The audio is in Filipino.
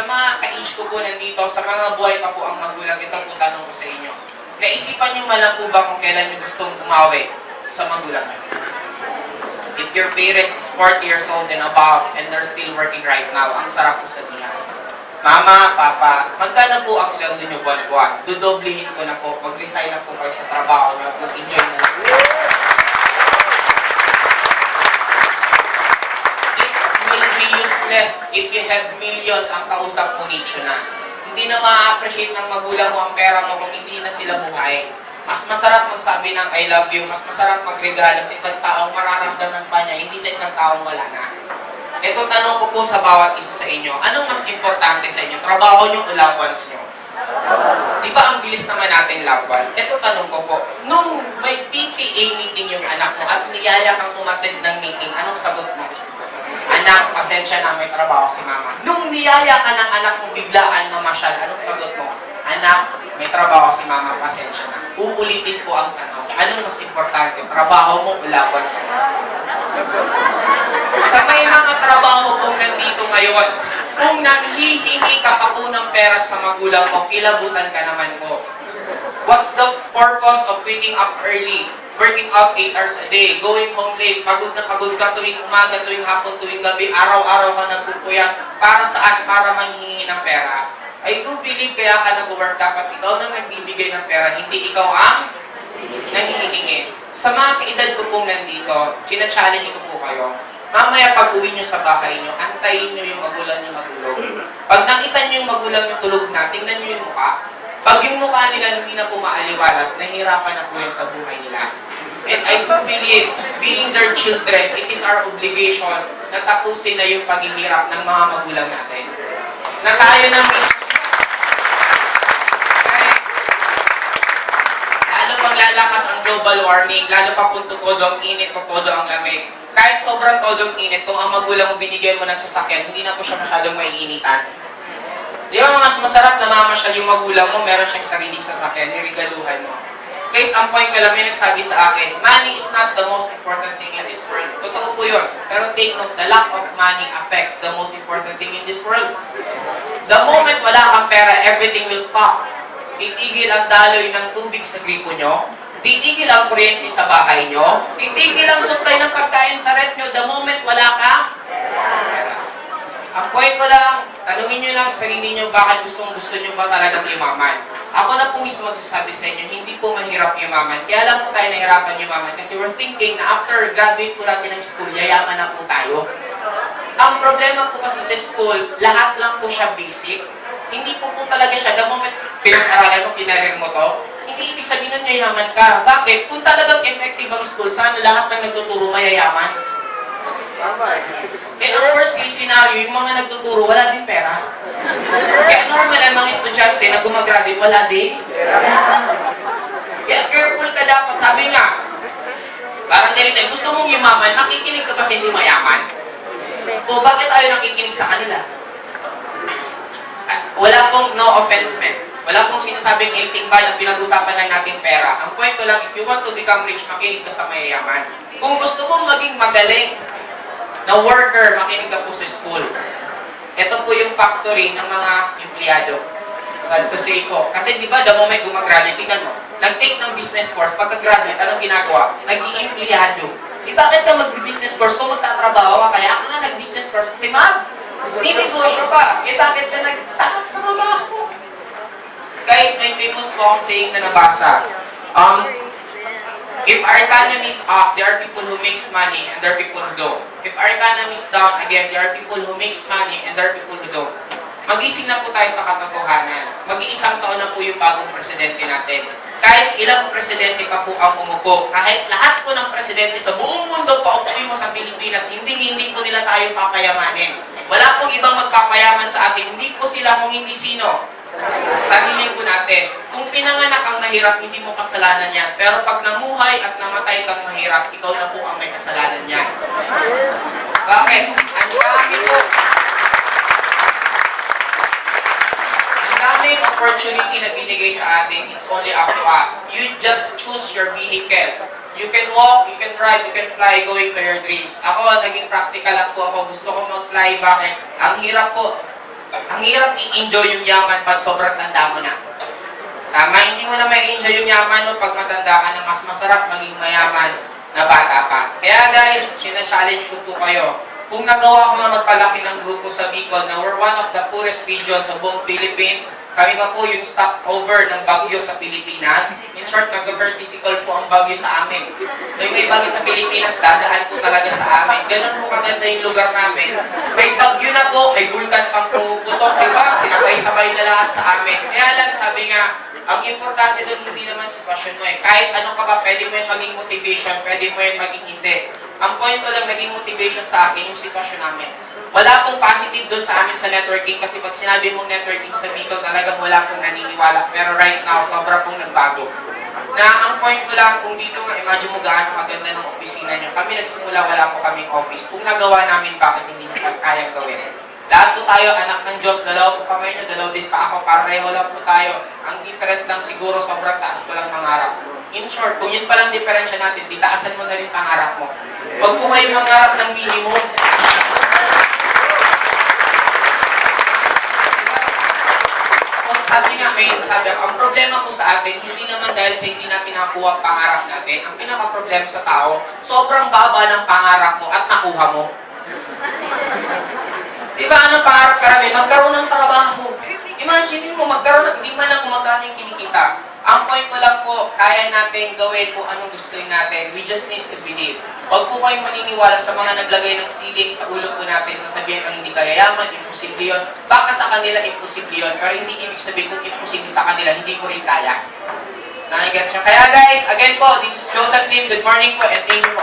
sa mga ka-age ko po nandito, sa mga buhay pa po ang magulang, ito po tanong ko sa inyo. Naisipan nyo malang po ba kung kailan nyo gustong umawi sa magulang nyo? If your parents is 40 years old and above and they're still working right now, ang sarap po sabihan. Mama, Papa, magkano po ang sweldo nyo buwan-buwan? Dudoblihin ko na po. Mag-resign na po kayo sa trabaho nyo. Mag-enjoy na po. It will be useless if you have millions ang kausap mo nicho na. Hindi na ma-appreciate ng magulang mo ang pera mo kung hindi na sila buhay. Mas masarap magsabi ng I love you, mas masarap magregalo sa isang taong mararamdaman pa niya, hindi sa isang taong wala na. Ito tanong ko po sa bawat isa sa inyo, anong mas importante sa inyo? Trabaho nyo o loved ones nyo? Di ba ang bilis naman natin loved ones? Ito tanong ko po, nung may PTA meeting yung anak mo at niyaya kang umattend ng meeting, anong sagot mo? Anak, pasensya na, may trabaho si mama. Nung niyaya ka ng anak mo biglaan mamasyal, anong sagot mo? Anak, may trabaho si mama, pasensya na. Uulitin ko ang tanong, anong mas importante? Trabaho mo o loved ones mo? Sa may mga trabaho kong nandito ngayon, kung nanghihingi ka pa po ng pera sa magulang mo, kilabutan ka naman po. What's the purpose of waking up early, working out 8 hours a day, going home late, pagod na pagod ka tuwing umaga, tuwing hapon, tuwing gabi, araw-araw ka nagpupuyat, para saan? Para manghihingi ng pera. I do believe kaya ka nag-work, dapat ikaw nang nagbibigay ng pera, hindi ikaw ang nanghihingi. Sa mga kaedad ko pong nandito, china-challenge ko po kayo. Mamaya pag uwi nyo sa bahay nyo, antayin nyo yung magulang nyo matulog. Pag nakita nyo yung magulang nyo tulog na, tingnan nyo yung mukha. Pag yung mukha nila hindi na po maaliwalas, nahihirapan na po yan sa buhay nila. And I do believe, being their children, it is our obligation na tapusin na yung paghihirap ng mga magulang natin. Na tayo na lalo pag lalakas ang global warming, lalo pa kung todo ang init o todo ang lamig. Kahit sobrang todong init, kung ang magulang mo binigyan mo ng sasakyan, hindi na po siya masyadong maiinitan. Di ba mas masarap na mamasyal yung magulang mo, meron siyang sariling sasakyan, nirigaluhan mo. Guys, ang point ko lang, may nagsabi sa akin, money is not the most important thing in this world. Totoo po yun. Pero take note, the lack of money affects the most important thing in this world. The moment wala kang pera, everything will stop. Titigil ang daloy ng tubig sa gripo nyo, titigil ang kuryente sa bahay nyo, titigil ang supply ng pagkain sa rep nyo, the moment wala ka pera. Ang point ko lang, tanungin nyo lang sarili nyo, bakit gusto nyo ba talagang yumaman? Ako na po mismo magsasabi sa inyo, hindi po mahirap yumaman. Kaya lang po tayo nahirapan yumaman kasi we're thinking na after graduate po natin ng school, yayaman na po tayo. Ang problema po kasi sa school, lahat lang po siya basic. Hindi po talaga siya, the moment pinag-aralan mo, pinarir mo to, hindi ibig sabihin nun yayaman ka. Bakit? Kung talagang effective ang school, sana lahat ng nagtuturo mayayaman? Eh, ang worst case scenario, yung mga nagtuturo, wala din pera. Kaya normal ang mga estudyante na gumagraduate, wala din. Kaya careful ka dapat. Sabi nga, parang ganito, gusto mong yumaman, makikinig ka kasi hindi mayaman. O bakit ayaw nakikinig sa kanila? Wala pong no offense, man. Wala pong sinasabing anything bad, ang pinag-usapan lang natin pera. Ang point ko lang, if you want to become rich, makinig ka sa mayayaman. Kung gusto mong maging magaling na worker, makinig ka po sa school. Ito po yung factory ng mga empleyado. Sad to say po. Kasi di ba, the moment gumagraduate, tingnan mo, nag-take ng business course, pagka-graduate, anong ginagawa? Nag-i-empleyado. Bakit ka mag-business course kung magtatrabaho ka? Kaya ako na nag-business course kasi di negosyo pa. Bakit ka nagtatrabaho? Guys, may famous po akong saying na nabasa. If our economy is up, there are people who makes money and there are people who don't. If our economy is down, again, there are people who makes money and there are people who don't. Magising na po tayo sa katotohanan. Mag-iisang taon na po yung bagong presidente natin. Kahit ilang presidente pa po ang umupo, kahit lahat po ng presidente sa buong mundo paupuin mo sa Pilipinas, hindi po nila tayo papayamanin. Wala pong ibang magpapayaman sa atin, hindi po sila kung hindi sino. Sarili po natin. Kung pinanganak ang mahirap, hindi mo kasalanan yan. Pero pag namuhay at namatay kang mahirap, ikaw na po ang may kasalanan yan. Bakit? Ang daming opportunity na binigay sa atin, it's only up to us. You just choose your vehicle. You can walk, you can drive, you can fly, going to your dreams. Ako, naging practical lang po ako. Gusto ko mag-fly. Bakit? Ang hirap po. Ang hirap i-enjoy yung yaman pag sobrang tanda mo na. Tama, hindi mo na may enjoy yung yaman mo pag matanda ka na. Mas masarap maging mayaman na bata pa. Kaya guys, sina-challenge ko po kayo. Kung nagawa ko na magpalaki ng grupo sa Bicol na we're one of the poorest regions sa buong Philippines, kami pa po yung stopover ng bagyo sa Pilipinas. In short, nag-courtesy call po ang bagyo sa amin. Kung may bagyo sa Pilipinas, dadaan po talaga sa amin. Ganun po kaganda yung lugar namin. May bagyo na po, may vulkan pang pumuputok, di ba? Sinabay-sabay na lahat sa amin. Kaya lang, sabi nga, ang importante doon hindi naman sitwasyon mo eh. Kahit ano ka ba, pwede mo yung maging motivation, pwede mo yung maging hindi. Ang point ko lang, naging motivation sa akin yung sitwasyon namin. Wala pong positive doon sa amin sa networking kasi pag sinabi mong networking sa Bicol, talagang wala pong naniniwala. Pero right now, sobra pong nagbago. Na ang point ko lang, kung dito nga, imagine mo gaano maganda ng opisina niyo. Kami nagsimula, wala po kaming office. Kung nagawa namin, bakit hindi nyo kayang gawin? Lahat po tayo, anak ng Diyos, dalaw po kamay nyo, dalaw din pa ako, pareho lang po tayo. Ang difference lang siguro, sobrang taas ko lang mangarap. In short, kung yun palang diferensya natin, titaasan mo na rin pangarap mo. Huwag po kayo mangarap ng minimum. Sabi nga, ang problema po sa atin, hindi naman dahil sa hindi natin nakuha ang pangarap natin. Ang pinaka-problema sa tao, sobrang baba ng pangarap mo at nakuha mo. Diba, ano pangarap karami? Magkaroon ng trabaho. Imagine mo, magkaroon, hindi man lang kung magkano yung kinikita. Ang point ko lang po, kaya natin gawin kung anong gusto natin. We just need to believe. Huwag po kayong maniniwala sa mga naglagay ng siling sa ulo po natin, sasabihin ang hindi kaya yaman, imposible yun. Baka sa kanila imposible yun, pero hindi ibig sabihin kung imposible sa kanila, hindi ko rin kaya. Nakigets nyo? Kaya guys, again po, this is Joseph Lim. Good morning po and thank you po.